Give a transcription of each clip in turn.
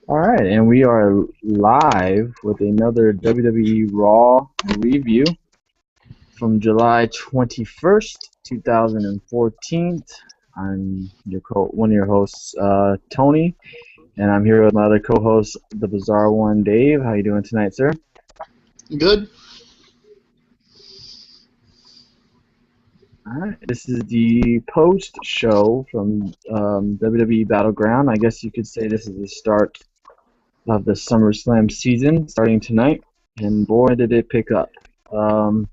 All right, and we are live with another WWE Raw review from July 21st, 2014. I'm one of your hosts, Tony, and I'm here with my other co-host, the Bizarre One, Dave. How you doing tonight, sir? Good. All right, this is the post-show from WWE Battleground. I guess you could say this is the start of the SummerSlam season, starting tonight, and boy, did it pick up. Um,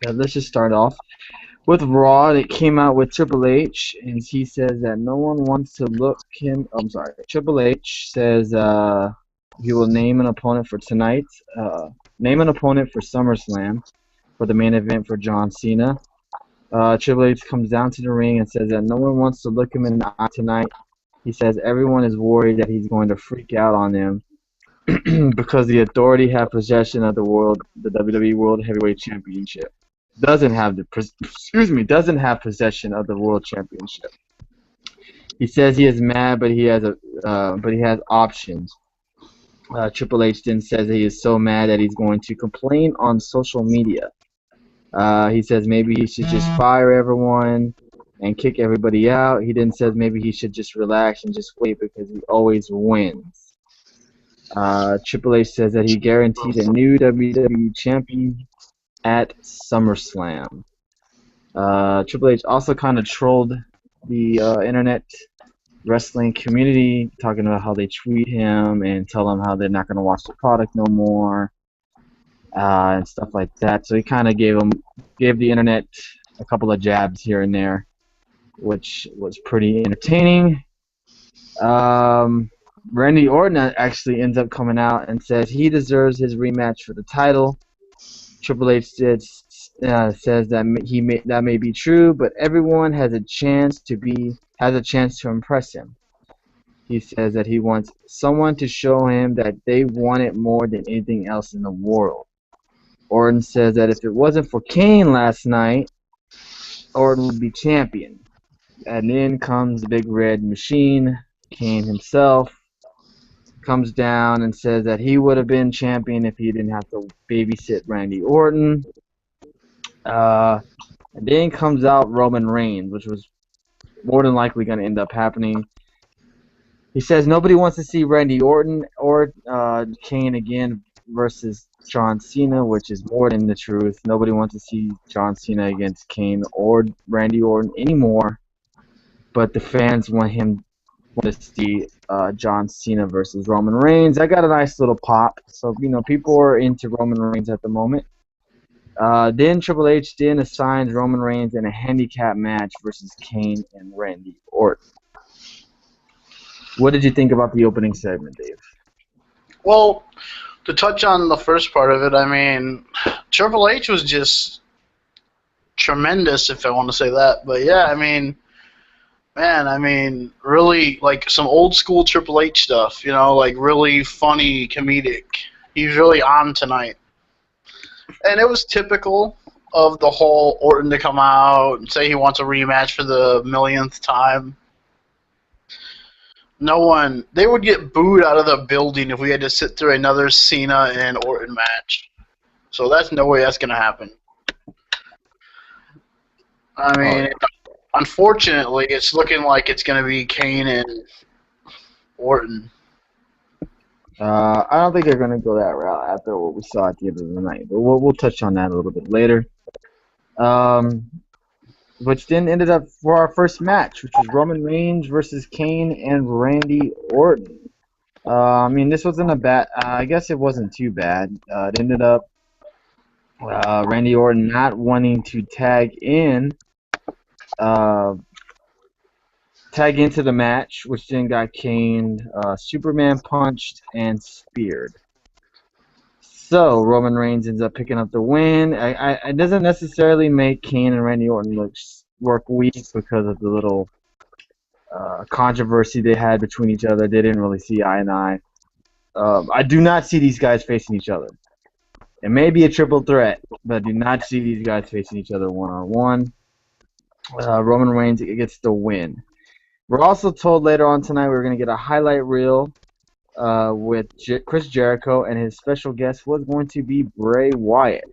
Yeah, let's just start off with Raw. It came out with Triple H, and he says that no one wants to look him. I'm sorry. Triple H says he will name an opponent for tonight. Name an opponent for SummerSlam for the main event for John Cena. Triple H comes down to the ring and says that no one wants to look him in the eye tonight. He says everyone is worried that he's going to freak out on them because the Authority have possession of the WWE World Heavyweight Championship. Doesn't have possession of the World Championship. He says he is mad, but he has options. Triple H then says that he is so mad that he's going to complain on social media. He says maybe he should just fire everyone and kick everybody out. He then says maybe he should just relax and just wait because he always wins. Triple H says that he guaranteed a new WWE champion at SummerSlam. Triple H also kind of trolled the internet wrestling community, talking about how they tweet him and tell him how they're not going to watch the product no more, and stuff like that. So he kind of gave the internet a couple of jabs here and there, which was pretty entertaining. Randy Orton actually ends up coming out and says he deserves his rematch for the title. Triple H says that that may be true, but everyone has a chance to impress him. He says that he wants someone to show him that they want it more than anything else in the world. Orton says that if it wasn't for Kane last night, Orton would be champion. And then comes the big red machine, Kane himself. Comes down and says that he would have been champion if he didn't have to babysit Randy Orton. And then comes out Roman Reigns, which was more than likely going to end up happening. He says nobody wants to see Randy Orton or Kane again versus John Cena, which is more than the truth. Nobody wants to see John Cena against Kane or Randy Orton anymore. But the fans want to see John Cena versus Roman Reigns. I got a nice little pop. So, people are into Roman Reigns at the moment. Then Triple H then assigns Roman Reigns in a handicap match versus Kane and Randy Orton. What did you think about the opening segment, Dave? Well, to touch on the first part of it, I mean, Triple H was just tremendous, if I want to say that. But yeah, I mean, man, really, like, some old school Triple H stuff, like really funny, comedic. He's really on tonight. And it was typical of the whole Orton to come out and say he wants a rematch for the millionth time. They would get booed out of the building if we had to sit through another Cena and Orton match. So that's no way that's going to happen. I mean, unfortunately, it's looking like it's going to be Kane and Orton. I don't think they're going to go that route after what we saw at the end of the night, but we'll touch on that a little bit later. Which then ended up for our first match, which was Roman Reigns versus Kane and Randy Orton. This wasn't a bad. I guess it wasn't too bad. It ended up Randy Orton not wanting to tag into the match, which then got Kane Superman punched and speared. So Roman Reigns ends up picking up the win. It doesn't necessarily make Kane and Randy Orton work weak because of the little controversy they had between each other. They didn't really see eye and eye. I do not see these guys facing each other. It may be a triple threat, but I do not see these guys facing each other one-on-one. Roman Reigns gets the win. We're also told later on tonight we're going to get a highlight reel with Chris Jericho, and his special guest was going to be Bray Wyatt.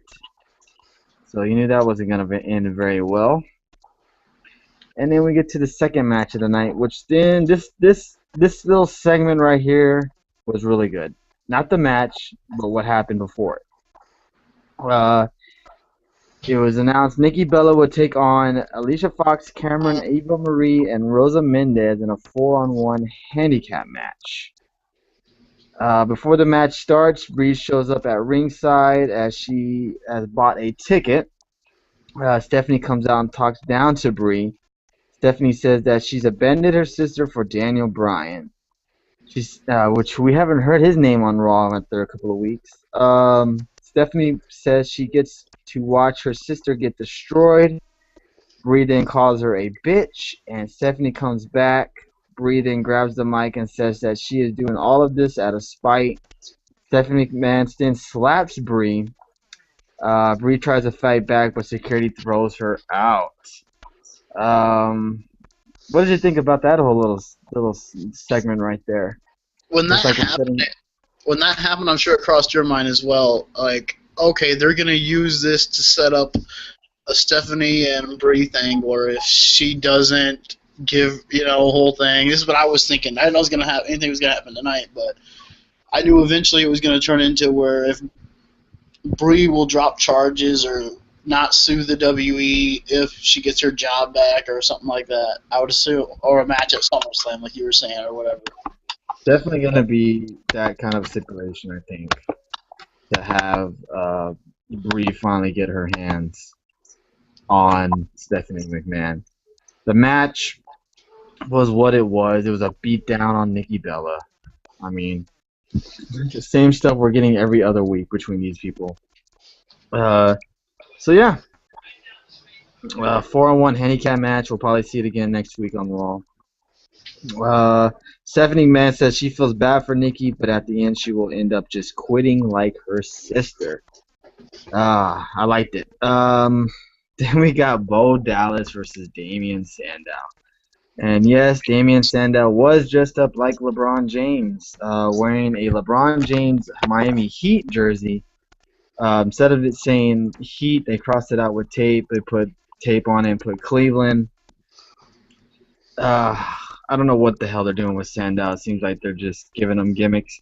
So you knew that wasn't going to end very well. And then we get to the second match of the night, which then this little segment right here was really good. Not the match, but what happened before it. It was announced Nikki Bella would take on Alicia Fox, Cameron, Eva Marie, and Rosa Mendez in a 4-on-1 handicap match. Before the match starts, Bree shows up at ringside as she has bought a ticket. Stephanie comes out and talks down to Bree. Stephanie says that she's abandoned her sister for Daniel Bryan. Which we haven't heard his name on Raw after a couple of weeks. Stephanie says she gets to watch her sister get destroyed. Bree then calls her a bitch, and Stephanie comes back. Bree then grabs the mic and says that she is doing all of this out of spite. Stephanie McMahon then slaps Bree. Bree tries to fight back, but security throws her out. What did you think about that whole little segment right there? When that happened, I'm sure it crossed your mind as well. Like, okay, they're gonna use this to set up a Stephanie and Bree thing, or if she doesn't give, a whole thing. This is what I was thinking. I didn't know anything was gonna happen tonight, but I knew eventually it was gonna turn into where if Bree will drop charges or not sue the WWE if she gets her job back or something like that. I would assume, or a match at SummerSlam, like you were saying, or whatever. Definitely gonna be that kind of stipulation, I think, to have Bree finally get her hands on Stephanie McMahon. The match was what it was. It was a beatdown on Nikki Bella. I mean, the same stuff we're getting every other week between these people. So yeah, 4-on-1 handicap match. We'll probably see it again next week on Raw. Stephanie McMahon says she feels bad for Nikki, but at the end she will end up just quitting like her sister. I liked it. Then we got Bo Dallas versus Damian Sandow. And yes, Damian Sandow was dressed up like LeBron James, wearing a LeBron James Miami Heat jersey. Instead of it saying Heat, they crossed it out with tape. They put tape on it and put Cleveland. I don't know what the hell they're doing with Sandow. It seems like they're just giving him gimmicks.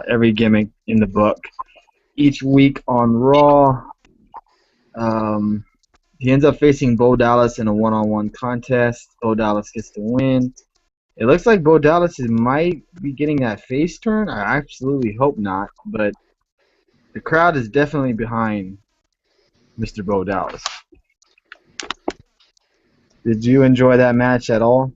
Every gimmick in the book. Each week on Raw, he ends up facing Bo Dallas in a one-on-one contest. Bo Dallas gets the win. It looks like Bo Dallas might be getting that face turn. I absolutely hope not, but the crowd is definitely behind Mr. Bo Dallas. Did you enjoy that match at all?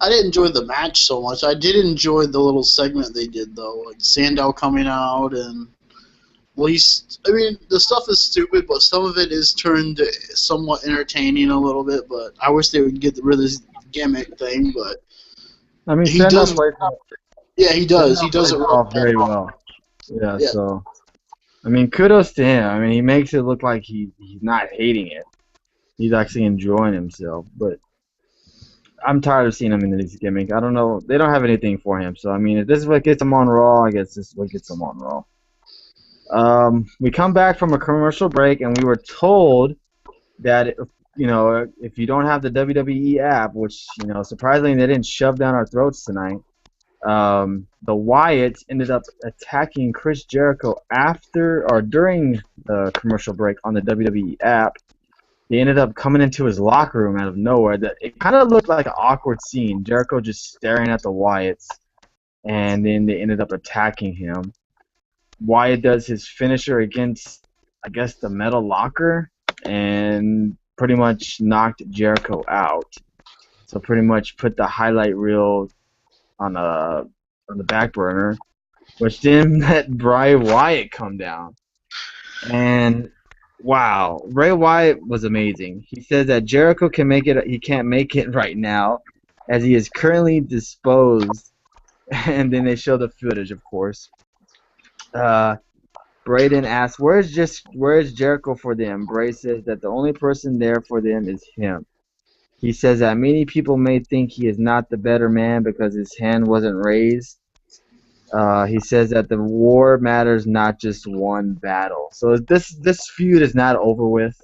I didn't enjoy the match so much. I did enjoy the little segment they did, though, like Sandow coming out and the stuff is stupid, but some of it is turned somewhat entertaining a little bit. But I wish they would get rid of this gimmick thing. But I mean, Sandow plays. Yeah, he does. He does it off very well. Yeah, so I mean, kudos to him. I mean, he makes it look like he's not hating it. He's actually enjoying himself. But I'm tired of seeing him in this gimmick. I don't know. They don't have anything for him. So I mean, if this is what gets him on Raw, I guess this is what gets him on Raw. We come back from a commercial break, and we were told that if you don't have the WWE app, which surprisingly they didn't shove down our throats tonight, the Wyatts ended up attacking Chris Jericho after or during the commercial break on the WWE app. They ended up coming into his locker room out of nowhere. It kind of looked like an awkward scene. Jericho just staring at the Wyatts, and then they ended up attacking him. Wyatt does his finisher against, I guess, the metal locker, and pretty much knocked Jericho out. So pretty much put the highlight reel on the back burner, which then let Bray Wyatt come down. And wow, Bray Wyatt was amazing. He says that Jericho can make it. He can't make it right now, as he is currently disposed. And then they show the footage, of course. Braden asks, where's Jericho for them? Bray says that the only person there for them is him. He says that many people may think he is not the better man because his hand wasn't raised. He says that the war matters, not just one battle. So this feud is not over with.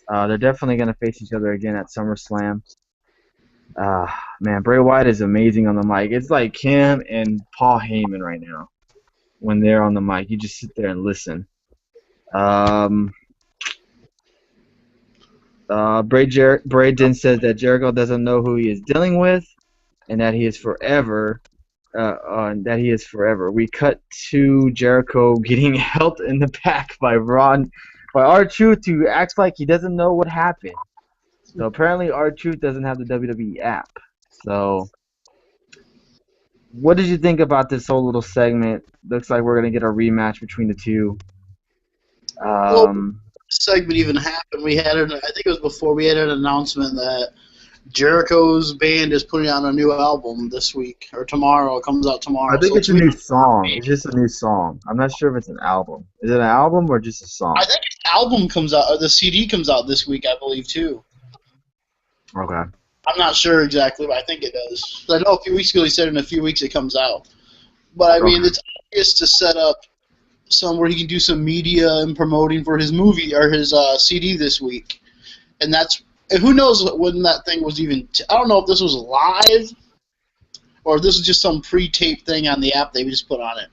They're definitely going to face each other again at SummerSlam. Man, Bray Wyatt is amazing on the mic. It's like him and Paul Heyman right now when they're on the mic. You just sit there and listen. Bray then says that Jericho doesn't know who he is dealing with, and that he is forever. That he is forever. We cut to Jericho getting held in the back by R-Truth, who acts like he doesn't know what happened. So apparently R-Truth doesn't have the WWE app. So what did you think about this whole little segment? Looks like we're gonna get a rematch between the two. Well, this segment even happened. I think it was before we had an announcement that Jericho's band is putting out a new album this week or tomorrow. It comes out tomorrow. I think it's a new song. It's just a new song. I'm not sure if it's an album. Is it an album or just a song? I think the album comes out, or the CD comes out this week, I believe, too. Okay. I'm not sure exactly, but I think it does. I know a few weeks ago he said in a few weeks it comes out. But, I mean, it's obvious to set up somewhere he can do some media and promoting for his movie or his CD this week. And who knows when that thing was even... I don't know if this was live or if this was just some pre-taped thing on the app they just put on it.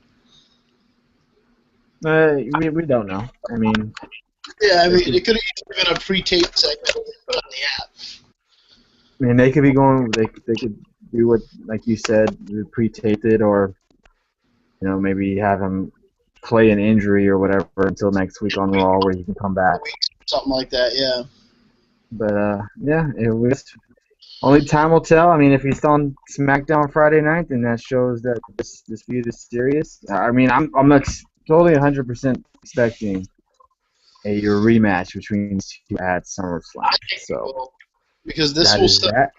We don't know. I mean... Yeah, I mean, it could have been a pre-taped segment put on the app. I mean, they could be going... They could do what, like you said, pre-taped it, or, you know, maybe have him play an injury or whatever until next week on Raw where he can come back. Something like that, yeah. But, yeah, it was... Only time will tell. I mean, if he's on SmackDown Friday night, then that shows that this feud is serious. I mean, I'm not totally 100% expecting a rematch between these two at SummerSlam. So, because this will set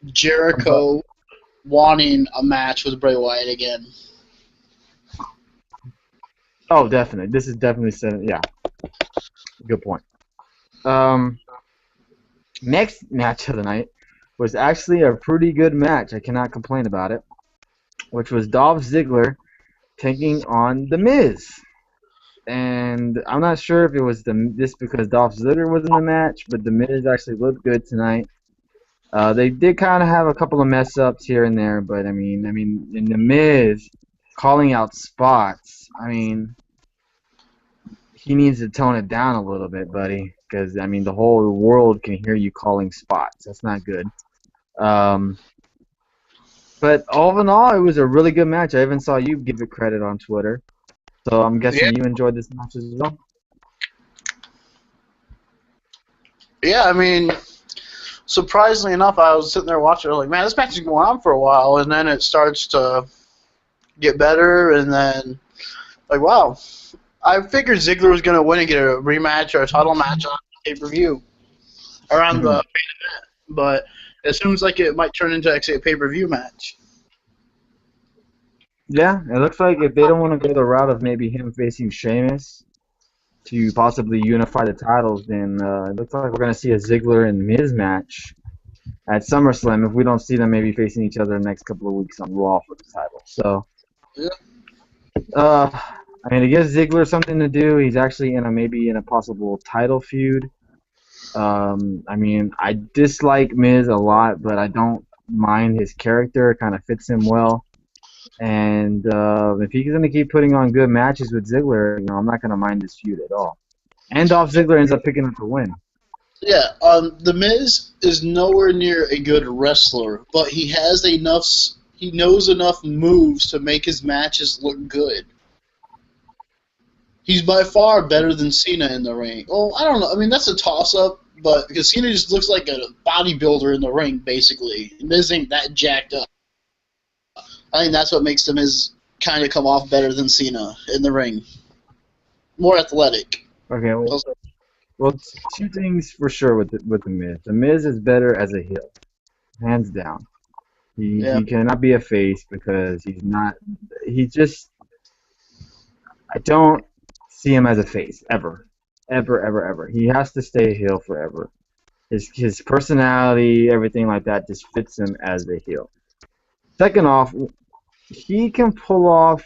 Jericho wanting a match with Bray Wyatt again. Oh, definitely. This is definitely set. Yeah, good point. Next match of the night was actually a pretty good match. I cannot complain about it. Which was Dolph Ziggler taking on The Miz. And I'm not sure if it was this because Dolph Ziggler was in the match, but The Miz actually looked good tonight. They did kind of have a couple of mess ups here and there, but I mean, in The Miz calling out spots, I mean, he needs to tone it down a little bit, buddy, because I mean, the whole world can hear you calling spots. That's not good. But all in all, it was a really good match. I even saw you give it credit on Twitter. So I'm guessing you enjoyed this match as well? Yeah, I mean, surprisingly enough, I was sitting there watching. I was like, man, this match is going on for a while, and then it starts to get better, and then, like, wow. I figured Ziggler was going to win and get a rematch or a title match on pay-per-view around the main event, but it seems like it might turn into actually a pay-per-view match. Yeah, it looks like if they don't want to go the route of maybe him facing Sheamus to possibly unify the titles, then it looks like we're going to see a Ziggler and Miz match at SummerSlam if we don't see them maybe facing each other the next couple of weeks on Raw for the title. So, I mean, it gives Ziggler something to do. He's actually maybe in a possible title feud. I mean, I dislike Miz a lot, but I don't mind his character. It kind of fits him well. And if he's going to keep putting on good matches with Ziggler, you know, I'm not going to mind this feud at all. And Dolph Ziggler ends up picking up the win. Yeah, The Miz is nowhere near a good wrestler, but he has enough. He knows enough moves to make his matches look good. He's by far better than Cena in the ring. Well, I don't know. I mean, that's a toss-up, but because Cena just looks like a bodybuilder in the ring, basically. Miz ain't that jacked up. I think that's what makes The Miz kind of come off better than Cena in the ring. More athletic. Okay, well, two things for sure with The Miz. The Miz is better as a heel, hands down. He cannot be a face because he's not. He just. I don't see him as a face ever. He has to stay a heel forever. His personality, everything like that, just fits him as a heel. Second off, he can pull off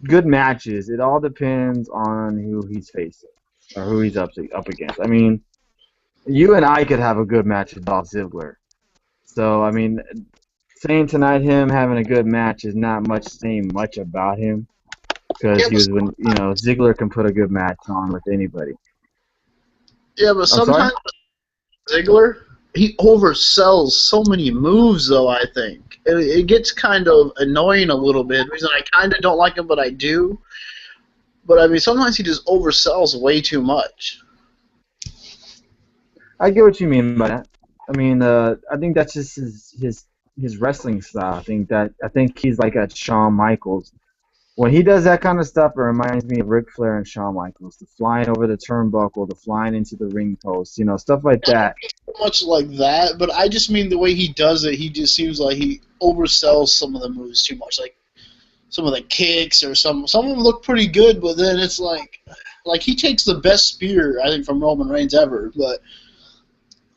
good matches. It all depends on who he's facing or who he's up against. I mean, you and I could have a good match with Dolph Ziggler. So I mean, saying tonight him having a good match is not much saying much about him because Yeah, he but was when Ziggler can put a good match on with anybody. I'm sorry. sometimes Ziggler, he oversells so many moves, though, I think. It gets kind of annoying a little bit. The reason I kind of don't like him, but I do. But, I mean, sometimes he just oversells way too much. I get what you mean by that. I mean, I think that's just his wrestling style. I think he's like a Shawn Michaels. When he does that kind of stuff, it reminds me of Ric Flair and Shawn Michaels. The flying over the turnbuckle, the flying into the ring post, stuff like that. So much like that, but I just mean the way he does it, he just seems like he oversells some of the moves too much. Like, some of the kicks or some of them look pretty good, but then it's like he takes the best spear, I think, from Roman Reigns ever, but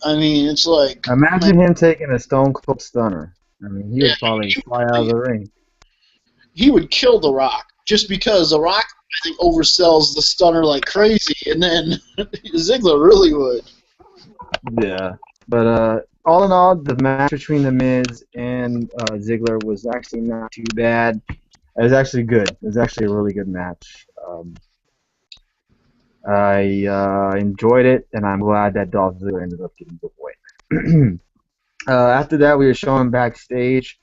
I mean, it's like, Imagine him taking a Stone Cold Stunner. I mean, he yeah, would probably fly out of the ring. he would kill The Rock just because The Rock, I think, oversells the stunner like crazy, and then Ziggler really would. Yeah, but all in all, the match between The Miz and Ziggler was actually not too bad. It was actually good. It was actually a really good match. I enjoyed it, and I'm glad that Dolph Ziggler ended up getting the win. After that, we were showing backstage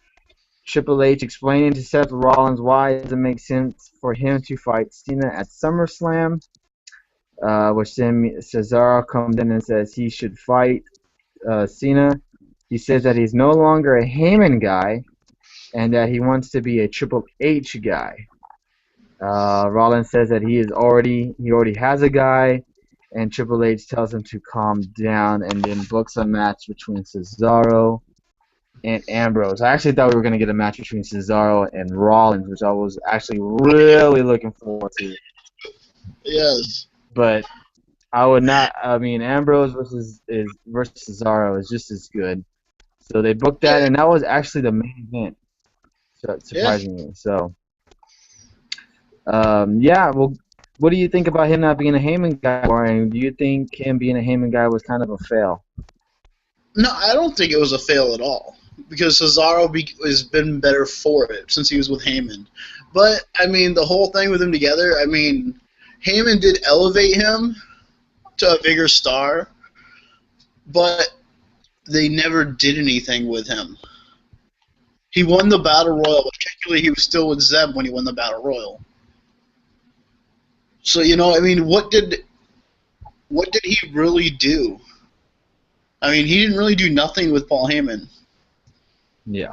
Triple H explaining to Seth Rollins why it doesn't make sense for him to fight Cena at SummerSlam, which then Cesaro comes in and says he should fight Cena. He says that he's no longer a Heyman guy and that he wants to be a Triple H guy. Rollins says that he already has a guy, and Triple H tells him to calm down and then books a match between Cesaro and Ambrose. I actually thought we were going to get a match between Cesaro and Rollins, which I was actually really looking forward to. Yes. But I would not. I mean, Ambrose versus Cesaro is just as good. So they booked that, and that was actually the main event, surprisingly. So, yeah. Well, what do you think about him not being a Heyman guy, Warren? Do you think him being a Heyman guy was kind of a fail? No, I don't think it was a fail at all, because Cesaro has been better for it since he was with Heyman. But, I mean, the whole thing with them together, I mean, Heyman did elevate him to a bigger star, but they never did anything with him. He won the Battle Royal, but technically he was still with Zeb when he won the Battle Royal. So, I mean, what did he really do? I mean, he didn't really do nothing with Paul Heyman. Yeah.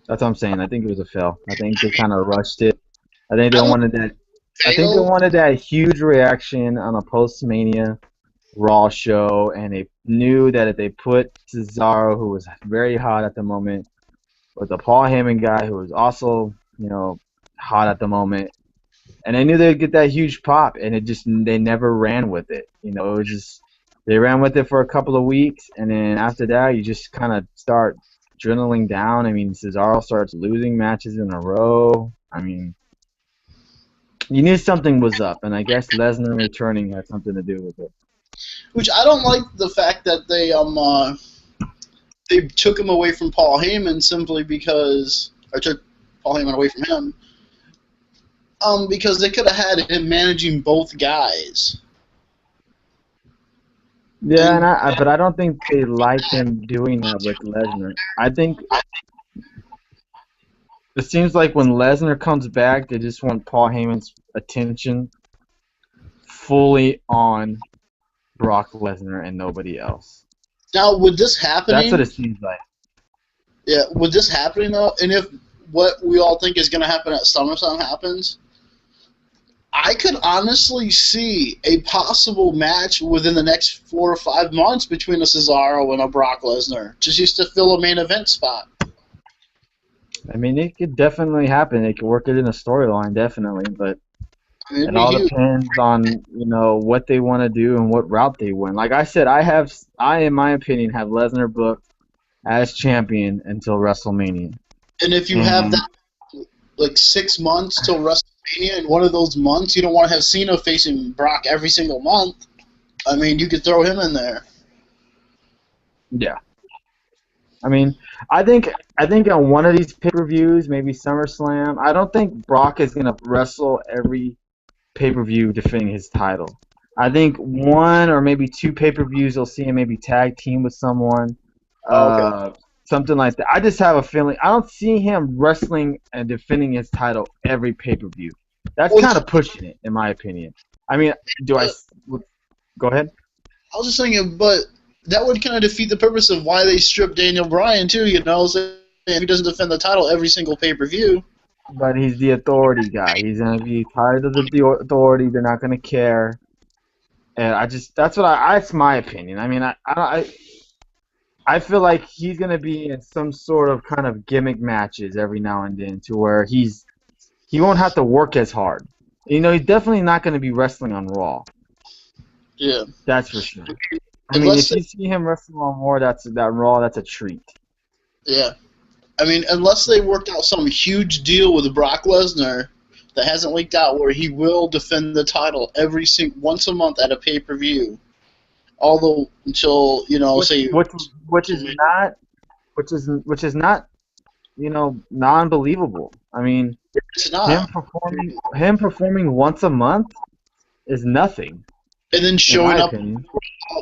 That's what I'm saying. I think it was a fail. I think they kind of rushed it. I think they wanted that. I think they wanted that huge reaction on a post-Mania Raw show, and they knew that if they put Cesaro, who was very hot at the moment, with the Paul Heyman guy, who was also, hot at the moment, and they knew they'd get that huge pop, and they never ran with it. It was just they ran with it for a couple of weeks, and then after that, you just kind of start dwindling down. I mean, Cesaro starts losing matches in a row. I mean, you knew something was up, and I guess Lesnar returning had something to do with it. Which I don't like the fact that they took him away from Paul Heyman simply because, or took Paul Heyman away from him, because they could have had him managing both guys. Yeah, but I don't think they like him doing that with Lesnar. I think it seems like when Lesnar comes back, they just want Paul Heyman's attention fully on Brock Lesnar and nobody else. Now, with this happening, that's what it seems like. Yeah, with this happening though, and if what we all think is going to happen at SummerSlam happens, I could honestly see a possible match within the next 4 or 5 months between a Cesaro and a Brock Lesnar, just to fill a main event spot. I mean, it could definitely happen. They could work it in a storyline, definitely, but it all depends on what they want to do and what route they went. Like I said, I in my opinion have Lesnar booked as champion until WrestleMania. And if you have that, like 6 months till WrestleMania, and one of those months you don't want to have Cena facing Brock every single month. I mean, you could throw him in there. Yeah. I mean, I think on one of these pay-per-views, maybe SummerSlam, I don't think Brock is gonna wrestle every pay-per-view defending his title. I think one or maybe two pay-per-views you'll see him maybe tag team with someone, Oh, okay. uh, something like that. I just have a feeling I don't see him wrestling and defending his title every pay-per-view. That's Well, kind of pushing it, in my opinion. I mean, do I? Go ahead. I was just thinking, but that would kind of defeat the purpose of why they stripped Daniel Bryan too. You know, saying he doesn't defend the title every single pay-per-view. But he's the authority guy. He's gonna be tired of the authority. They're not gonna care. And that's my opinion. I mean, I feel like he's gonna be in some sort of kind of gimmick matches every now and then, to where he won't have to work as hard. You know, he's definitely not gonna be wrestling on Raw. Yeah, That's for sure. I mean, if you see him wrestle on Raw, that's a treat. Yeah. I mean, unless they worked out some huge deal with Brock Lesnar that hasn't leaked out, where he will defend the title once a month at a pay-per-view, although until Which is not non-believable. I mean, it's not. him performing once a month is nothing. And then In showing my up opinion.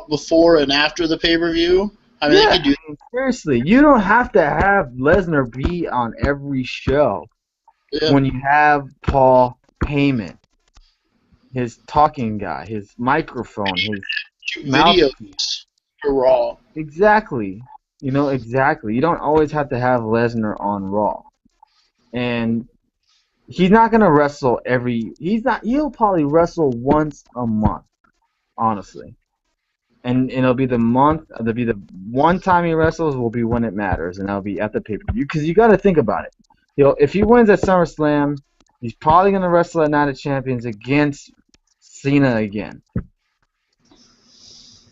before and after the pay-per-view. I mean, they could do. Seriously, you don't have to have Lesnar be on every show Yeah. when you have Paul Heyman, his talking guy, his microphone, his mouthpiece. Videos for Raw. Exactly. Exactly. You don't always have to have Lesnar on Raw. And he's not going to wrestle he'll probably wrestle once a month, honestly. And it'll be the one time he wrestles will be when it matters, and that'll be at the pay-per-view. Because you got to think about it. If he wins at SummerSlam, he's probably going to wrestle at Night of Champions against Cena again.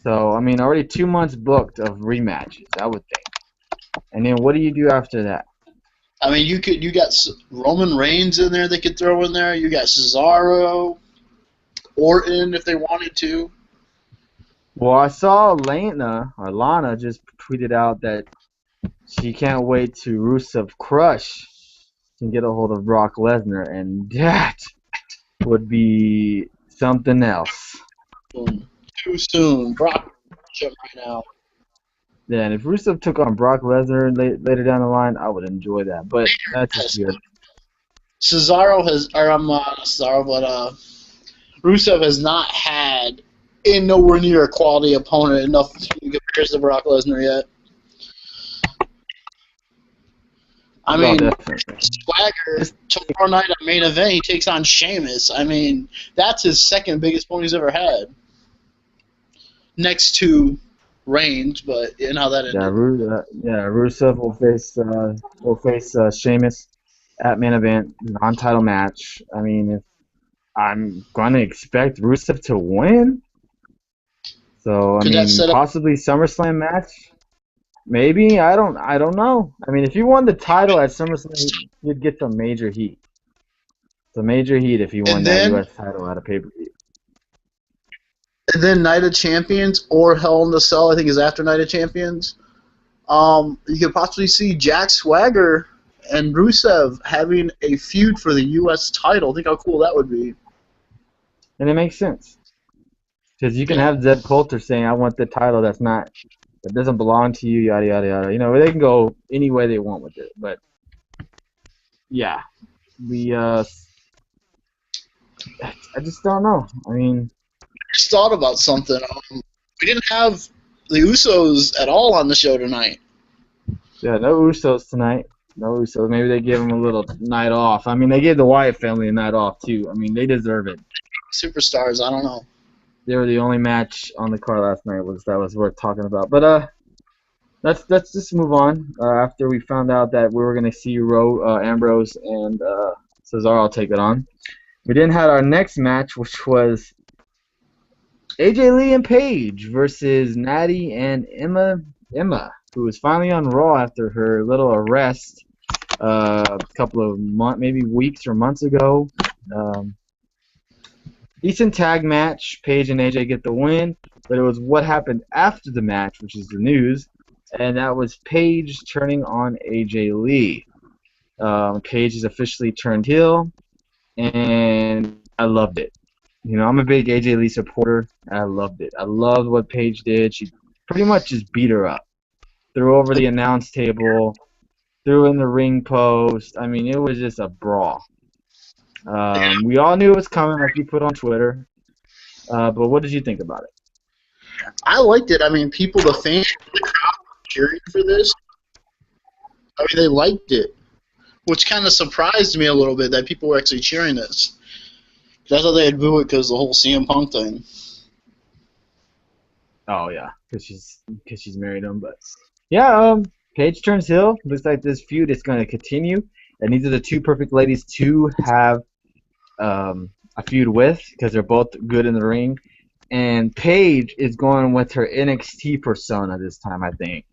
So, I mean, already 2 months booked of rematches, I would think. And then what do you do after that? I mean, you got Roman Reigns in there they could throw in there. You got Cesaro, Orton if they wanted to. Well, I saw Lana just tweeted out that she can't wait to Rusev Crush and get a hold of Brock Lesnar, and that would be something else. Too soon. Brock right now. Yeah, and if Rusev took on Brock Lesnar later down the line, I would enjoy that. But that's just weird. Rusev has not had nowhere near a quality opponent enough to compare to Brock Lesnar yet. I mean, Swagger tomorrow night at main event, he takes on Sheamus. I mean, that's his second biggest opponent he's ever had, next to Reigns. But you know how that ended. Rusev will face Sheamus at main event, non-title match. I mean, I'm going to expect Rusev to win. So I mean, possibly SummerSlam match. Maybe I don't know. I mean, if he won the title at SummerSlam, he'd get some major heat. Some major heat if he won that U.S. title at a pay-per-view. And then Night of Champions or Hell in the Cell, I think, is after Night of Champions. You could possibly see Jack Swagger and Rusev having a feud for the U.S. title. Think how cool that would be. And it makes sense. Because you can have Zeb Coulter saying, I want the title that doesn't belong to you, yada, yada, yada. You know, they can go any way they want with it. But, yeah. I just don't know. I mean, I just thought about something. We didn't have the Usos at all on the show tonight. Yeah, no Usos tonight. No Usos. Maybe they give them a little night off. I mean, they gave the Wyatt family a night off, too. I mean, they deserve it. Superstars, I don't know. They were the only match on the card last night that was worth talking about. But let's just move on. After we found out that we were gonna see Ambrose and Cesaro take it on, we then had our next match, which was AJ Lee and Paige versus Natty and Emma, who was finally on Raw after her little arrest a couple of maybe weeks or months ago. Um, Decent tag match. Paige and AJ get the win, but it was what happened after the match, which is the news, and that was Paige turning on AJ Lee. Paige is officially turned heel, and I loved it. You know, I'm a big AJ Lee supporter. And I loved it. I loved what Paige did. She pretty much just beat her up, threw over the announce table, threw in the ring post. I mean, it was just a brawl. We all knew it was coming, like you put on Twitter. But what did you think about it? I liked it. I mean, the fans, the crowd cheering for this. I mean, they liked it, which kind of surprised me a little bit that people were actually cheering this. I thought they'd boo it because the whole CM Punk thing. Oh yeah, because she's married him. But yeah, Paige turns heel. Looks like this feud is going to continue, and these are the two perfect ladies to have a feud with because they're both good in the ring. And Paige is going with her NXT persona this time, I think.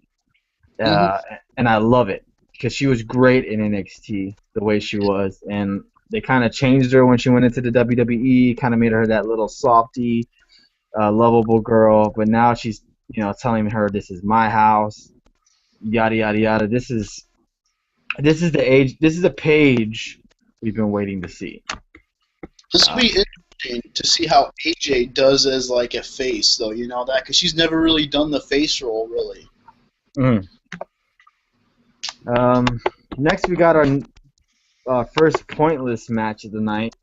And I love it because she was great in NXT the way she was, and they kind of changed her when she went into the WWE. Kind of made her that little softy, lovable girl. But now she's telling her this is my house, yada yada yada. This is the Paige we've been waiting to see. This will be interesting to see how AJ does as like a face, though. You know that because she's never really done the face role, really. Next, we got our first pointless match of the night,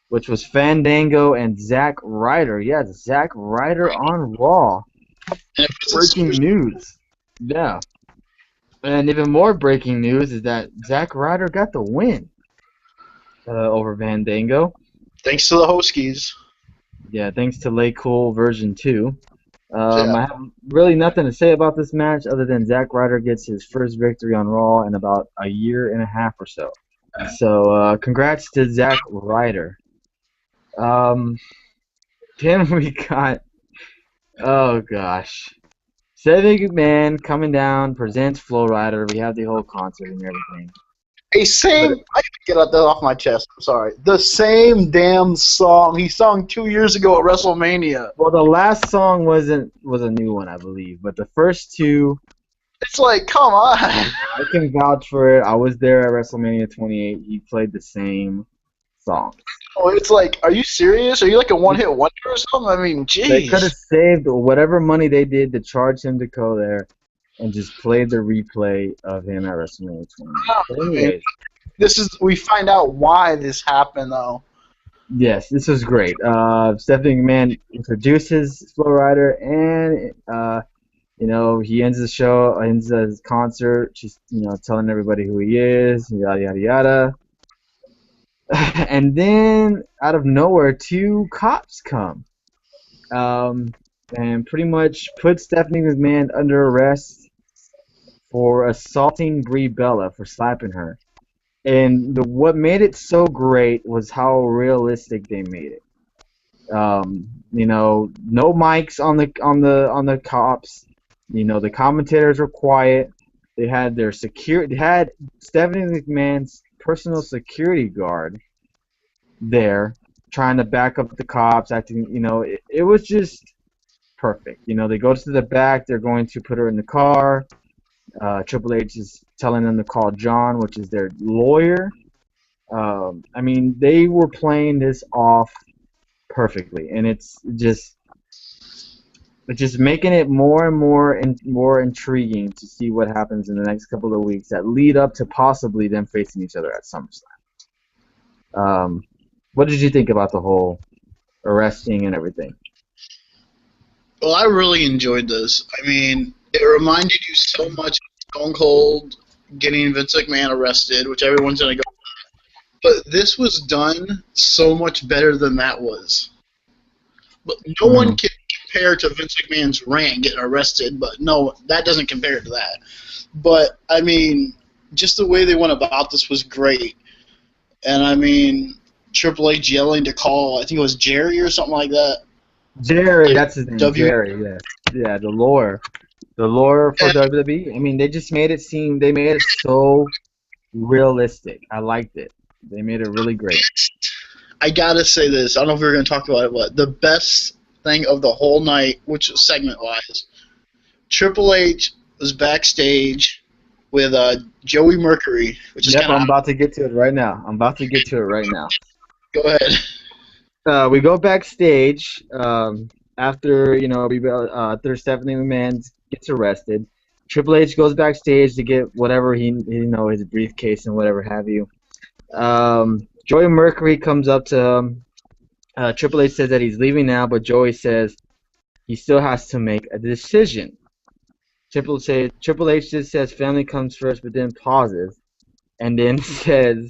which was Fandango and Zack Ryder. Yeah, Zack Ryder on Raw. Breaking news. Yeah. And even more breaking news is that Zack Ryder got the win over Fandango. Thanks to the Hoskies. Yeah, thanks to Lay Cool version 2. I have really nothing to say about this match other than Zack Ryder gets his first victory on Raw in about a year and a half or so. So, congrats to Zack Ryder. Then we got, oh gosh, Stephanie McMahon coming down, presents Flow Rider. We have the whole concert and everything. I can get that off my chest. I'm sorry. The same damn song he sung 2 years ago at WrestleMania. Well, the last song was a new one, I believe, but the first two. It's like, come on. I can vouch for it. I was there at WrestleMania 28. He played the same song. Oh, it's like, are you serious? Are you like a one-hit wonder or something? I mean, jeez. They could have saved whatever money they did to charge him to go there and just played the replay of him at WrestleMania 28. We find out why this happened, though. Yes, this was great. Stephanie McMahon introduces Flow Rider, and he ends the show, ends his concert, just telling everybody who he is, yada yada yada. And then out of nowhere, 2 cops come, and pretty much put Stephanie McMahon under arrest for assaulting Brie Bella for slapping her. And what made it so great was how realistic they made it. No mics on the cops. The commentators were quiet. They had their security. They had Stephanie McMahon's personal security guard there, trying to back up the cops. Acting, it was just perfect. They go to the back. They're going to put her in the car. Triple H is telling them to call John, which is their lawyer. They were playing this off perfectly, and it's just making it more and more intriguing to see what happens in the next couple of weeks that lead up to possibly them facing each other at SummerSlam. What did you think about the whole arresting and everything? Well, I really enjoyed this. I mean, it reminded you so much of Stone Cold getting Vince McMahon arrested, which everyone's going to go. But this was done so much better than that was. But no one can compare to Vince McMahon's rant getting arrested, but no, that doesn't compare to that. But, I mean, just the way they went about this was great. And, I mean, Triple H yelling to call, I think it was Jerry or something like that. Jerry, that's his name, Jerry, yeah. Yeah, the lore for WWE. I mean, they just made it seem, they made it so realistic. I liked it. They made it really great. I gotta say this. I don't know if we were gonna talk about it, but the best thing of the whole night, which segment wise, Triple H was backstage with Joey Mercury, which is Yep, kind of I'm about to get to it right now. I'm about to get to it right now. go ahead. We go backstage after after Stephanie McMahon gets arrested. Triple H goes backstage to get whatever his briefcase and whatever have you. Joey Mercury comes up to him. Triple H says that he's leaving now, but Joey says he still has to make a decision. Triple H just says family comes first, but then pauses and then says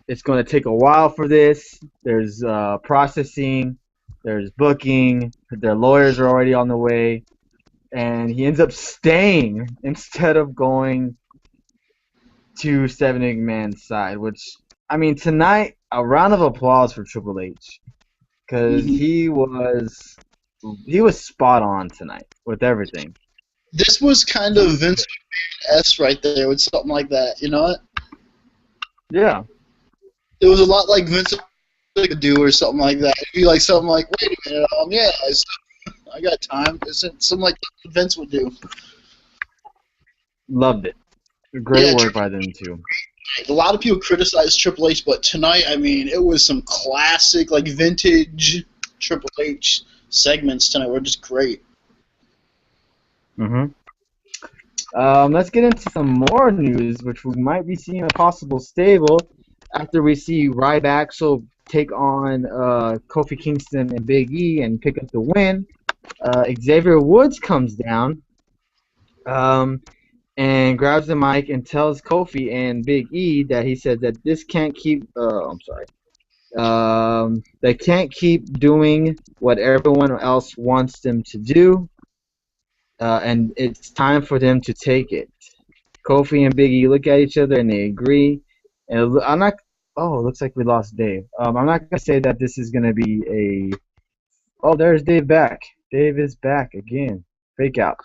it's going to take a while for this. There's processing, there's booking, their lawyers are already on the way, and he ends up staying instead of going to Stephanie McMahon's side. Which, I mean, tonight a round of applause for Triple H because Mhm. he was spot on tonight with everything. This was kind of Vince S right there with something like that. You know what? Yeah, It was a lot like Vince could do or something like that. It'd be like something like, wait a minute, yeah, I got time. It's something like Vince would do. loved it. Great Yeah, work by them too. a lot of people criticize Triple H, but tonight, I mean, it was some classic, like vintage Triple H segments tonight were just great. Hmm. Let's get into some more news, which we might be seeing a possible stable after we see Ryback take on Kofi Kingston and Big E and pick up the win. Xavier Woods comes down um, and grabs the mic and tells Kofi and Big E that he said that this can't keep. I'm sorry. They can't keep doing what everyone else wants them to do, and it's time for them to take it. Kofi and Biggie look at each other and they agree. And I'm not. Oh, it looks like we lost Dave. I'm not gonna say that this is gonna be a. Oh, there's Dave back. Dave is back again. Fake out.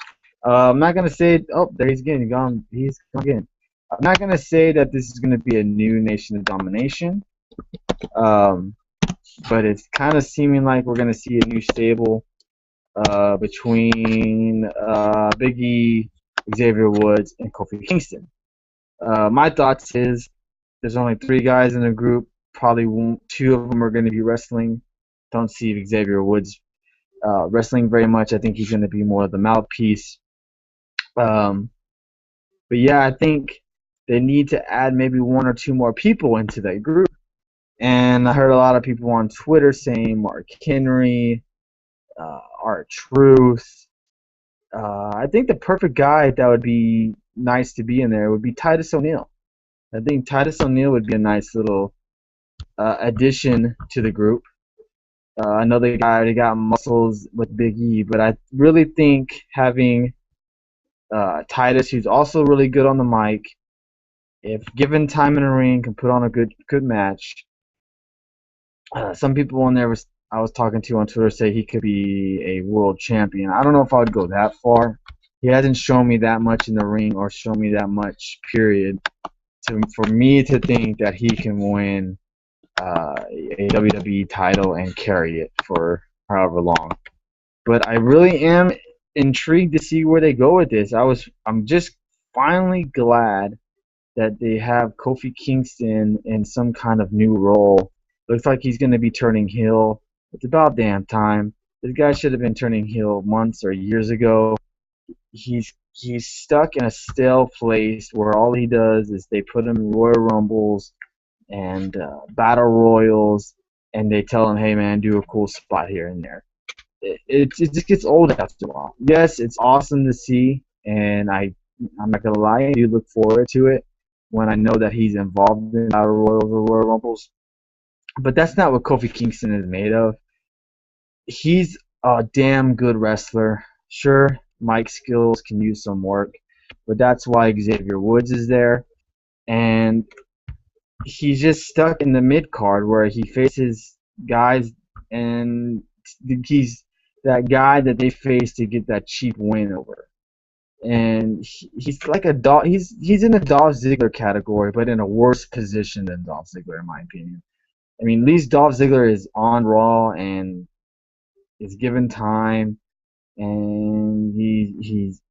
I'm not gonna say. Oh, there he's again. Gone. He's gone again. I'm not gonna say that this is gonna be a new Nation of Domination. Um, but it's kind of seeming like we're gonna see a new stable between Big E, Xavier Woods, and Kofi Kingston. My thoughts is there's only three guys in the group. Probably two of them are going to be wrestling. Don't see Xavier Woods wrestling very much. I think he's going to be more of the mouthpiece. Um, but yeah, I think they need to add maybe one or two more people into that group. And I heard a lot of people on Twitter saying Mark Henry, R-Truth. I think the perfect guy that would be nice to be in there would be Titus O'Neil. I think Titus O'Neil would be a nice little addition to the group. I know the guy already got muscles with Big E, but I really think having Titus, who's also really good on the mic, if given time in the ring, can put on a good match. Some people on there I was talking to on Twitter say he could be a world champion. I don't know if I would go that far. He hasn't shown me that much in the ring or shown me that much, period, for me to think that he can win a WWE title and carry it for however long. But I really am intrigued to see where they go with this. I'm just finally glad that they have Kofi Kingston in some kind of new role. Looks like he's going to be turning heel. It's about damn time. This guy should have been turning heel months or years ago. He's stuck in a stale place where all he does is they put him in Royal Rumbles and battle royals, and they tell him, "Hey man, do a cool spot here and there." It just gets old after a while. Yes, it's awesome to see, and I'm not gonna lie, I do look forward to it when I know that he's involved in battle royals or Royal Rumbles. But that's not what Kofi Kingston is made of. He's a damn good wrestler. Sure, mic skills can use some work, but that's why Xavier Woods is there. And he's just stuck in the mid card where he faces guys, and he's that guy that they face to get that cheap win over. and he's like a Dolph. He's in the Dolph Ziggler category, but in a worse position than Dolph Ziggler, in my opinion. I mean, at least Dolph Ziggler is on Raw and is given time, and he's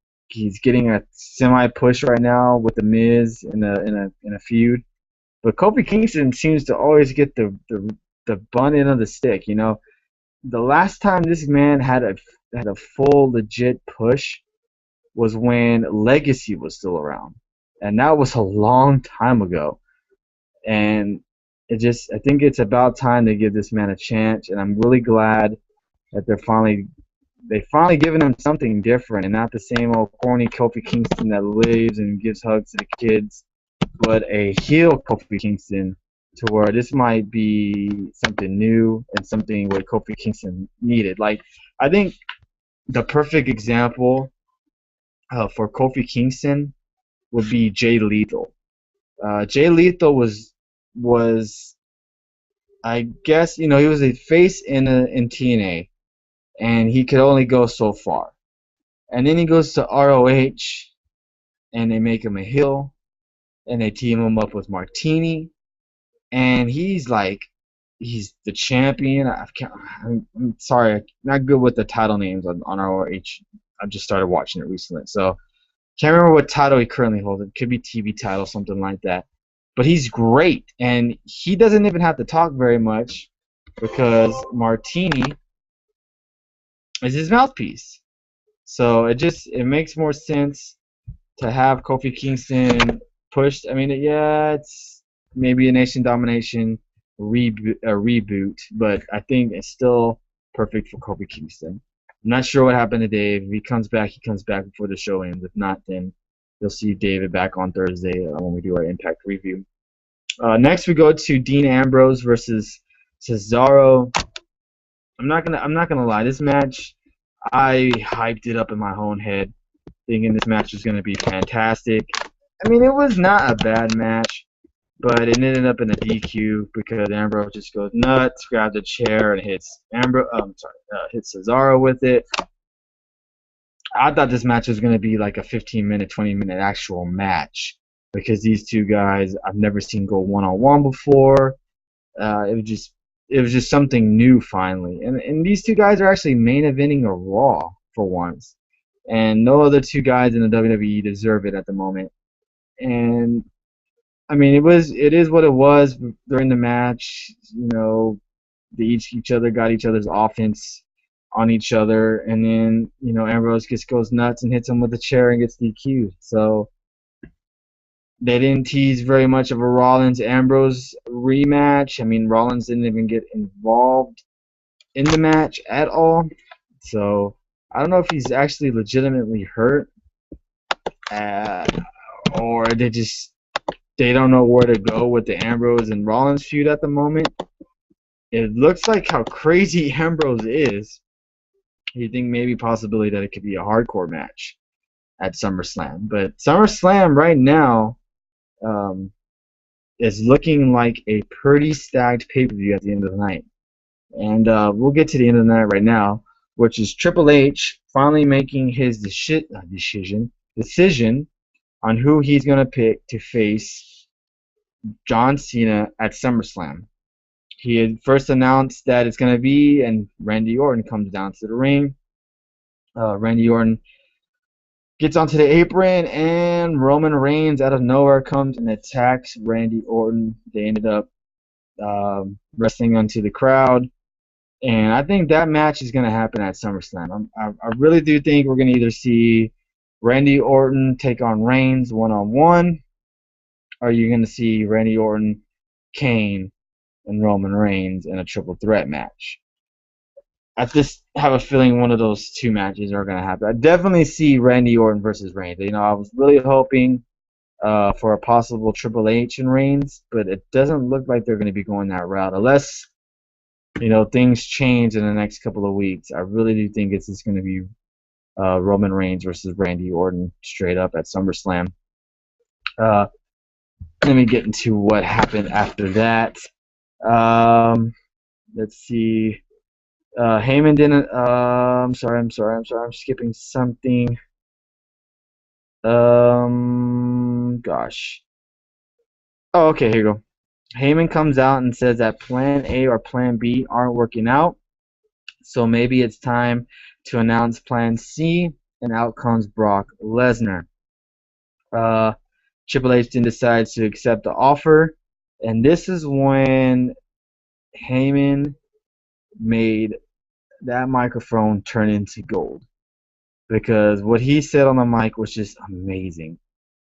getting a semi push right now with the Miz in a feud. But Kofi Kingston seems to always get the bunt end of the stick. The last time this man had a full legit push was when Legacy was still around, and that was a long time ago. And I think it's about time to give this man a chance, and I'm really glad that they finally given him something different and not the same old corny Kofi Kingston that lives and gives hugs to the kids, but a heel Kofi Kingston to where this might be something new and something what Kofi Kingston needed. Like, I think the perfect example for Kofi Kingston would be Jay Lethal. Jay Lethal was I guess he was a face in TNA, and he could only go so far. And then he goes to ROH, and they make him a heel, and they team him up with Martini, and he's the champion. I'm sorry, I'm not good with the title names on ROH. I just started watching it recently, so can't remember what title he currently holds. It could be TV title, something like that. But he's great, and he doesn't even have to talk very much because Martini is his mouthpiece. So it makes more sense to have Kofi Kingston pushed. I mean, yeah, it's maybe a Nation Domination reboot, but I think it's still perfect for Kofi Kingston. I'm not sure what happened to Dave. If he comes back, he comes back before the show ends. If not, then you'll see David back on Thursday when we do our Impact review. Next, we go to Dean Ambrose versus Cesaro. I'm not gonna lie. This match, I hyped it up in my own head, thinking this match was gonna be fantastic. I mean, it was not a bad match, but it ended up in a DQ because Ambrose just goes nuts, grabs a chair, and hits Cesaro with it. I thought this match was gonna be like a 15-minute, 20-minute actual match because these two guys I've never seen go one-on-one before. It was just something new finally, and these two guys are actually main eventing a Raw for once, and no other two guys in the WWE deserve it at the moment. And I mean, it is what it was during the match. They each other got each other's offense on each other, and then Ambrose just goes nuts and hits him with a chair and gets DQ'd. So they didn't tease very much of a Rollins Ambrose rematch. I mean, Rollins didn't even get involved in the match at all. So I don't know if he's actually legitimately hurt, uh, or they don't know where to go with the Ambrose and Rollins feud at the moment. It looks like how crazy Ambrose is. You think maybe possibility that it could be a hardcore match at SummerSlam, but SummerSlam right now is looking like a pretty stacked pay-per-view at the end of the night. And we'll get to the end of the night right now, which is Triple H finally making his decision on who he's going to pick to face John Cena at SummerSlam. He had first announced that it's going to be, and Randy Orton comes down to the ring. Randy Orton gets onto the apron, and Roman Reigns out of nowhere comes and attacks Randy Orton. They ended up wrestling onto the crowd. And I think that match is going to happen at SummerSlam. I really do think we're going to either see Randy Orton take on Reigns one-on-one, or you're going to see Randy Orton, Kane, and Roman Reigns in a triple threat match. I just have a feeling one of those two matches are going to happen. I definitely see Randy Orton versus Reigns. I was really hoping for a possible Triple H and Reigns, but it doesn't look like they're going to be going that route unless things change in the next couple of weeks. I really do think it's just going to be Roman Reigns versus Randy Orton straight up at SummerSlam. Let me get into what happened after that. Let's see. Heyman didn't. I'm sorry. I'm skipping something. Gosh. Oh, okay, here you go. Heyman comes out and says that Plan A or Plan B aren't working out, so maybe it's time to announce Plan C, and out comes Brock Lesnar. Uh, Triple H then decides to accept the offer, and this is when Heyman made that microphone turn into gold because what he said on the mic was just amazing.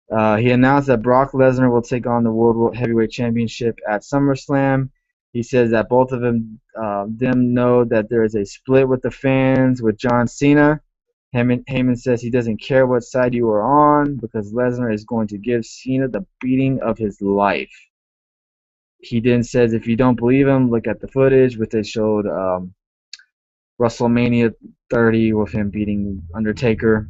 He announced that Brock Lesnar will take on the World Heavyweight Championship at SummerSlam. He says that both of them know that there is a split with the fans with John Cena. Heyman says he doesn't care what side you are on because Lesnar is going to give Cena the beating of his life. He then says if you don't believe him, look at the footage, which they showed WrestleMania 30 with him beating Undertaker.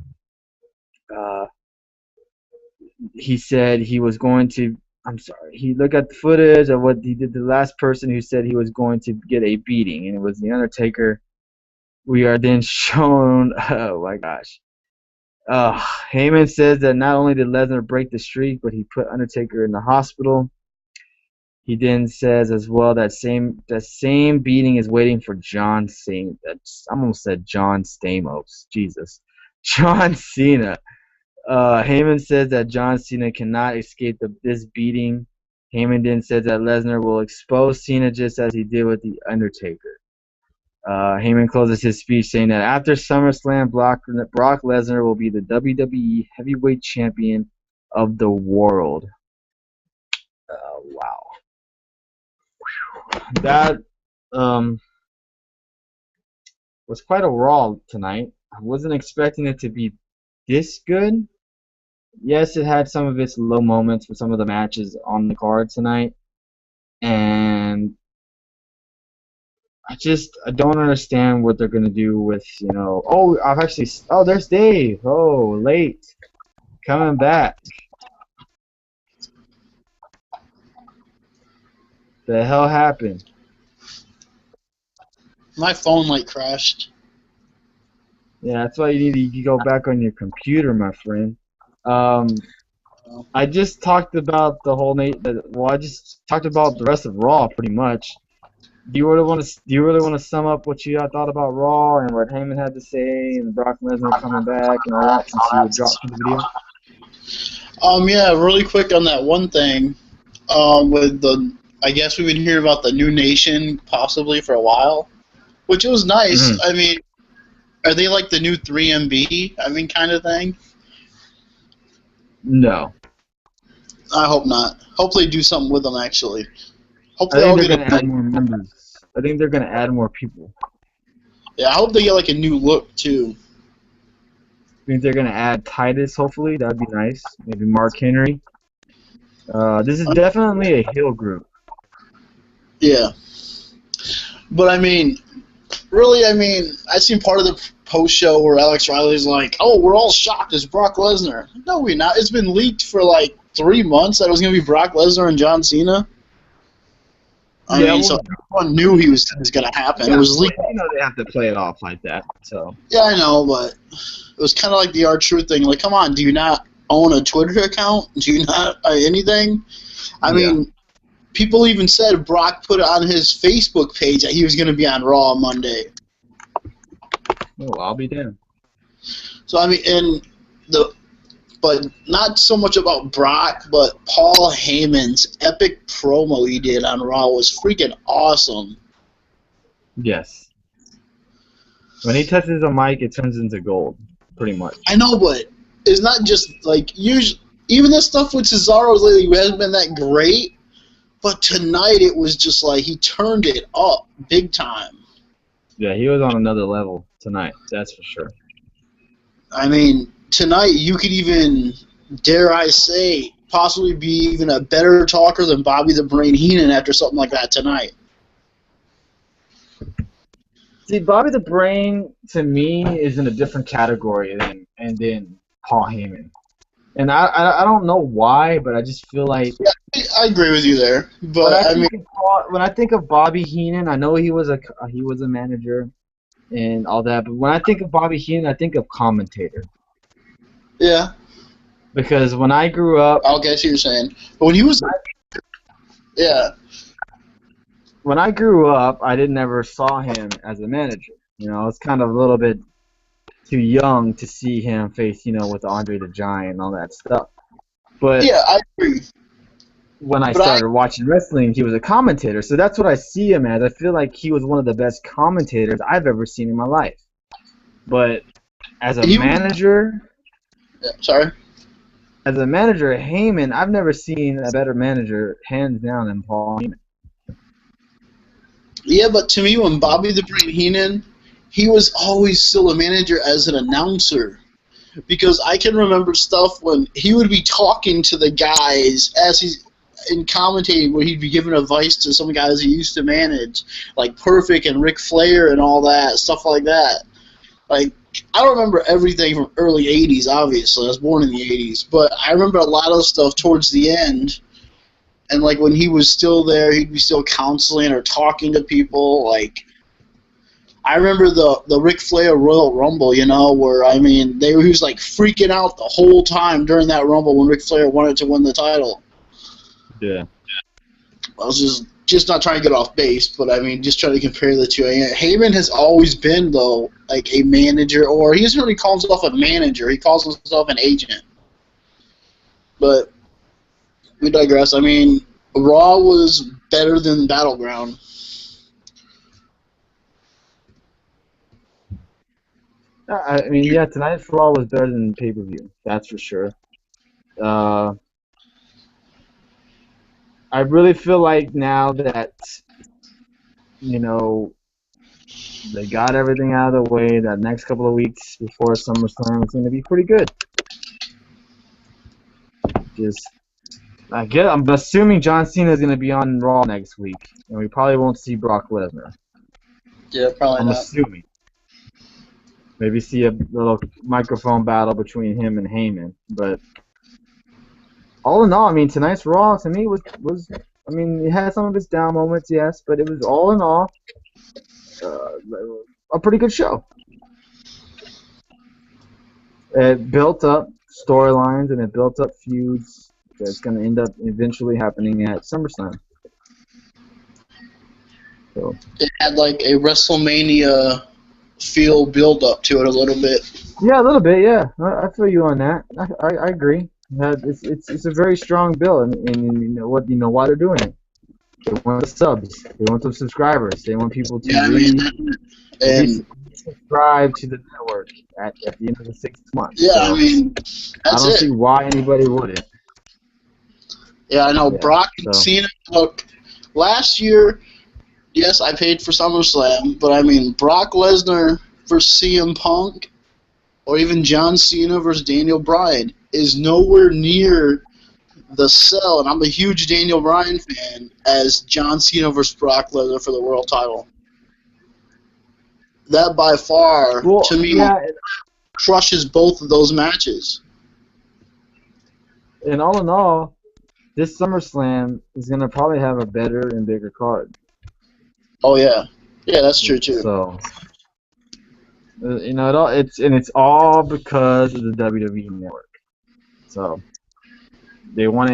He said he was going to. I'm sorry. He looked at the footage of what he did. The last person who said he was going to get a beating, and it was the Undertaker. We are then shown. Oh my gosh. Heyman says that not only did Lesnar break the streak, but he put Undertaker in the hospital. He then says as well that same beating is waiting for John Cena. I almost said John Stamos. Jesus, John Cena. Heyman says that John Cena cannot escape this beating. Heyman then says that Lesnar will expose Cena just as he did with The Undertaker. Heyman closes his speech saying that after SummerSlam, Brock Lesnar will be the WWE Heavyweight Champion of the world. Wow. That was quite a Raw tonight. I wasn't expecting it to be this good. Yes, it had some of its low moments with some of the matches on the card tonight, and I don't understand what they're gonna do with there's Dave. Oh, late coming back. The hell happened? My phone light crashed. Yeah, that's why you need to go back on your computer, my friend. I just talked about I just talked about the rest of Raw pretty much. Do you really want to sum up what you thought about Raw and what Heyman had to say and Brock Lesnar coming back and all that since you dropped the video? Yeah, really quick on that one thing. I guess we've been hearing about the new nation possibly for a while, which was nice. Mm-hmm. I mean, are they like the new 3MB? I mean, kind of thing. No. I hope not. Hope they do something with them, actually. I think they're going to add more members. I think they're going to add more people. Yeah, I hope they get like a new look, too. I think they're going to add Titus, hopefully. That would be nice. Maybe Mark Henry. This is definitely a heel group. Yeah. But, I mean, really, I seen part of the post-show where Alex Riley's like, oh, we're all shocked, it's Brock Lesnar. No, we're not. It's been leaked for like 3 months that it was going to be Brock Lesnar and John Cena. So everyone knew it was going to happen. Yeah, it was leaked. They have to play it off like that. So. Yeah, I know, but it was kind of like the R-Truth thing. Like, come on, do you not own a Twitter account? Do you not anything? I mean, people even said Brock put it on his Facebook page that he was going to be on Raw on Monday. Oh, I'll be there. So, I mean, but not so much about Brock, but Paul Heyman's epic promo he did on Raw was freaking awesome. Yes. When he touches a mic, it turns into gold, pretty much. I know, but it's not just, like, usually, even the stuff with Cesaro lately hasn't been that great, but tonight it was just like he turned it up big time. Yeah, he was on another level tonight, that's for sure. I mean, tonight you could even, dare I say, possibly be even a better talker than Bobby the Brain Heenan after something like that tonight. See, Bobby the Brain, to me, is in a different category than Paul Heyman. And I don't know why, but I just feel like... Yeah, I agree with you there. But when I think of Bobby Heenan, I know he was a manager and all that, but when I think of Bobby Heenan, I think of commentator. Yeah. Because when I grew up, Okay, I see what you're saying. But when he was, yeah, when I grew up, I didn't ever saw him as a manager. I was kind of a little bit too young to see him face, with Andre the Giant and all that stuff. But yeah, I agree. when I But I, started watching wrestling, he was a commentator. So that's what I see him as. I feel like he was one of the best commentators I've ever seen in my life. But as a he was, manager, yeah, sorry. Heyman, I've never seen a better manager, hands down, than Paul Heyman. Yeah, but to me, when Bobby the Brain Heenan, he was always still a manager as an announcer. Because I can remember stuff when he would be talking to the guys as he's in commentating, where he'd be giving advice to some guys he used to manage, like Perfect and Ric Flair and all that, stuff like that. Like, I don't remember everything from early 80s, obviously. I was born in the 80s. But I remember a lot of stuff towards the end. And, like, when he was still there, he'd be still counseling or talking to people. Like, I remember the Ric Flair Royal Rumble, where, I mean, he was, like, freaking out the whole time during that Rumble when Ric Flair wanted to win the title. Yeah. I was just not trying to get off base, but, I mean, just trying to compare the two. Heyman has always been, though, like, a manager, or he doesn't really call himself a manager. He calls himself an agent. But we digress. I mean, Raw was better than Battleground. I mean, yeah, tonight's Raw was better than pay-per-view. That's for sure. Uh, I really feel like now that, you know, they got everything out of the way, that next couple of weeks before SummerSlam is going to be pretty good. I'm assuming John Cena is going to be on Raw next week, and we probably won't see Brock Lesnar. Yeah, probably I'm not. assuming. Maybe see a little microphone battle between him and Heyman, but all in all, I mean, tonight's Raw to me was I mean, it had some of its down moments, yes, but it was all in all a pretty good show. It built up storylines and it built up feuds that's going to end up eventually happening at SummerSlam. So It had like a WrestleMania feel build up to it a little bit. yeah, a little bit, yeah. I feel you on that. I agree. It's a very strong bill, and why they're doing it. They want the subs. They want the subscribers. They want people to subscribe to the network at the end of the 6 months. Yeah, so I mean, I don't see why anybody wouldn't. Yeah, I know. Yeah, Brock and Cena. Look, last year, yes, I paid for SummerSlam, but I mean, Brock Lesnar versus CM Punk, or even John Cena versus Daniel Bryan, is nowhere near the sell, and I'm a huge Daniel Bryan fan, as John Cena versus Brock Lesnar for the world title. That by far, to me, crushes both of those matches. And all in all, this SummerSlam is going to probably have a better and bigger card. Oh, yeah. Yeah, that's true, too. So, it's all because of the WWE Network. So, they want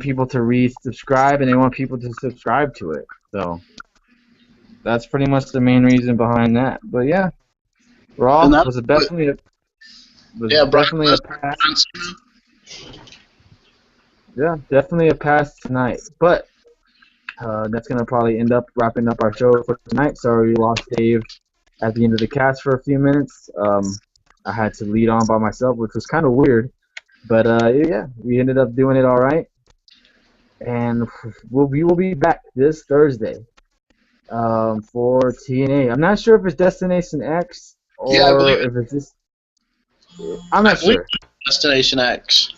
people to resubscribe, and they want people to subscribe to it. So, that's pretty much the main reason behind that. But yeah, Raw was definitely a pass. Yeah, definitely a pass tonight. But that's gonna probably end up wrapping up our show for tonight. Sorry we lost Dave at the end of the cast for a few minutes. I had to lead on by myself, which was kind of weird. But yeah, we ended up doing it all right. And we will be back this Thursday for TNA. I'm not sure if it's Destination X or if it's just. I'm not sure. Destination X.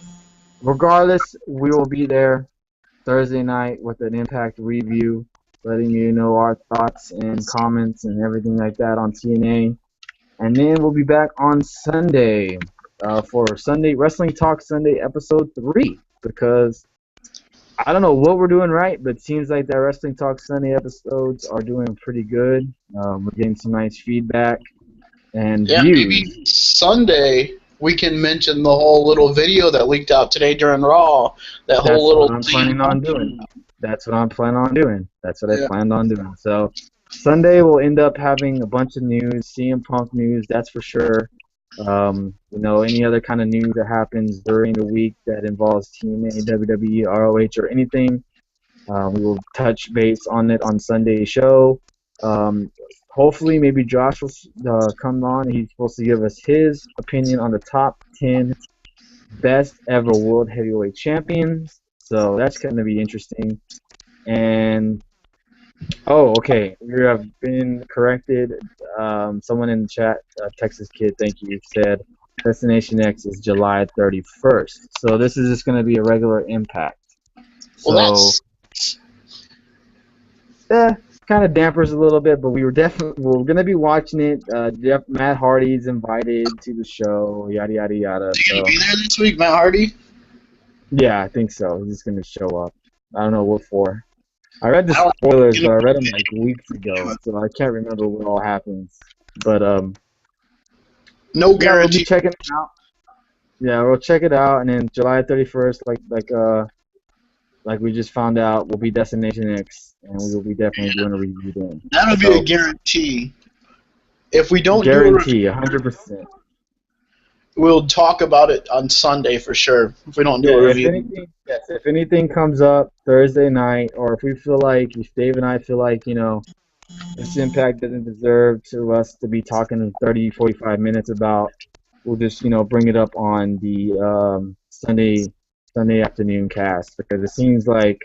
Regardless, we will be there Thursday night with an Impact review, letting you know our thoughts and comments and everything like that on TNA. And then we'll be back on Sunday for Sunday Wrestling Talk Sunday episode 3, because I don't know what we're doing right, but it seems like that Wrestling Talk Sunday episodes are doing pretty good. We're getting some nice feedback and views. Maybe Sunday we can mention the whole little video that leaked out today during Raw. That That's whole little what I'm scene. planning on doing. That's what I'm planning on doing. That's what I Yeah. planned on doing. So Sunday we'll end up having a bunch of news, CM Punk news, that's for sure. Any other kind of news that happens during the week that involves TNA, WWE, ROH, or anything. We will touch base on it on Sunday's show. Hopefully, maybe Josh will come on. He's supposed to give us his opinion on the top 10 best ever World Heavyweight Champions. So that's going to be interesting. And, okay. We have been corrected. Someone in the chat, Texas Kid, thank you, said Destination X is July 31st. So this is just going to be a regular Impact. So, Well, that's kind of dampers a little bit, but we're gonna be watching it. Matt Hardy's invited to the show, yada yada yada. you gonna So be there this week, Matt Hardy? yeah, I think so. He's just gonna show up. I don't know what for. I read the I don't spoilers, know. but I read them like weeks ago, so I can't remember what all happens. But No yeah, we'll be guarantee. checking it out. Yeah, we'll check it out, and then July 31st, like we just found out, will be Destination X, and we will be definitely doing a review then. That'll be a guarantee. If we don't do a Guarantee, review, 100%. we'll talk about it on Sunday for sure. If we don't do a review. If anything comes up Thursday night, or if Dave and I feel like, this Impact doesn't deserve to us to be talking 30, 45 minutes about, we'll just, bring it up on the Sunday afternoon cast, because it seems like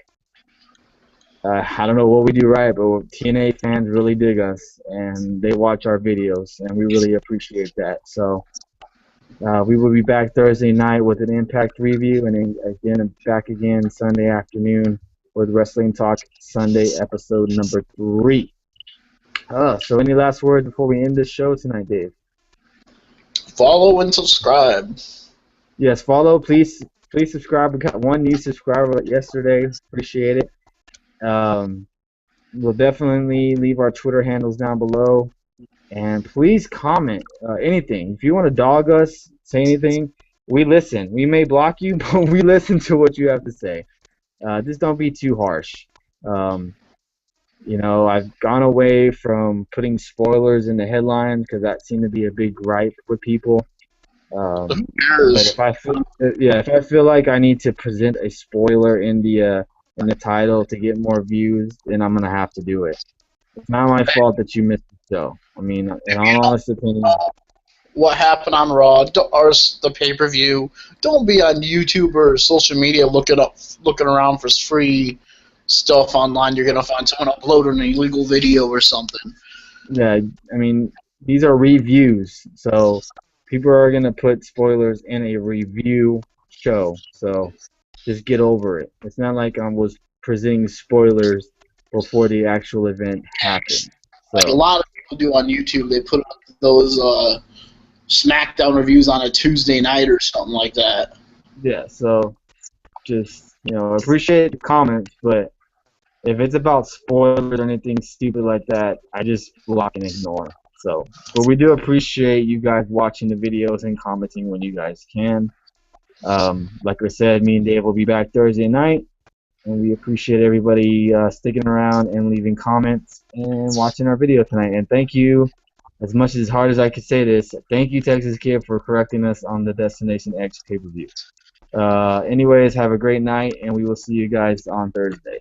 I don't know what we do right, but TNA fans really dig us and they watch our videos, and we really appreciate that. So we will be back Thursday night with an Impact review, and then again back again Sunday afternoon with Wrestling Talk Sunday episode number 3. So any last words before we end this show tonight, Dave? Follow and subscribe. Yes, follow, please. Please subscribe. We got one new subscriber yesterday. Appreciate it. We'll definitely leave our Twitter handles down below. And please comment anything. If you want to dog us, say anything, we listen. We may block you, but we listen to what you have to say. Just don't be too harsh. I've gone away from putting spoilers in the headlines because that seemed to be a big gripe with people. But if I feel like I need to present a spoiler in the title to get more views, then I'm gonna have to do it. It's not my fault that you missed the show. I mean, in all honest opinion. What happened on Raw or the pay-per-view? Don't be on YouTube or social media looking around for free stuff online. You're gonna find someone uploading an illegal video or something. Yeah, I mean, these are reviews, so people are going to put spoilers in a review show, so just get over it. It's not like I was presenting spoilers before the actual event happened. So, like a lot of people do on YouTube, they put up those SmackDown reviews on a Tuesday night or something like that. Yeah, so just, appreciate the comments, but if it's about spoilers or anything stupid like that, I just block and ignore. So, but we do appreciate you guys watching the videos and commenting when you guys can. Like I said, me and Dave will be back Thursday night, and we appreciate everybody sticking around and leaving comments and watching our video tonight. And thank you, as much as hard as I could say this, thank you, Texas Kid, for correcting us on the Destination X pay-per-view. Anyways, have a great night, and we will see you guys on Thursday.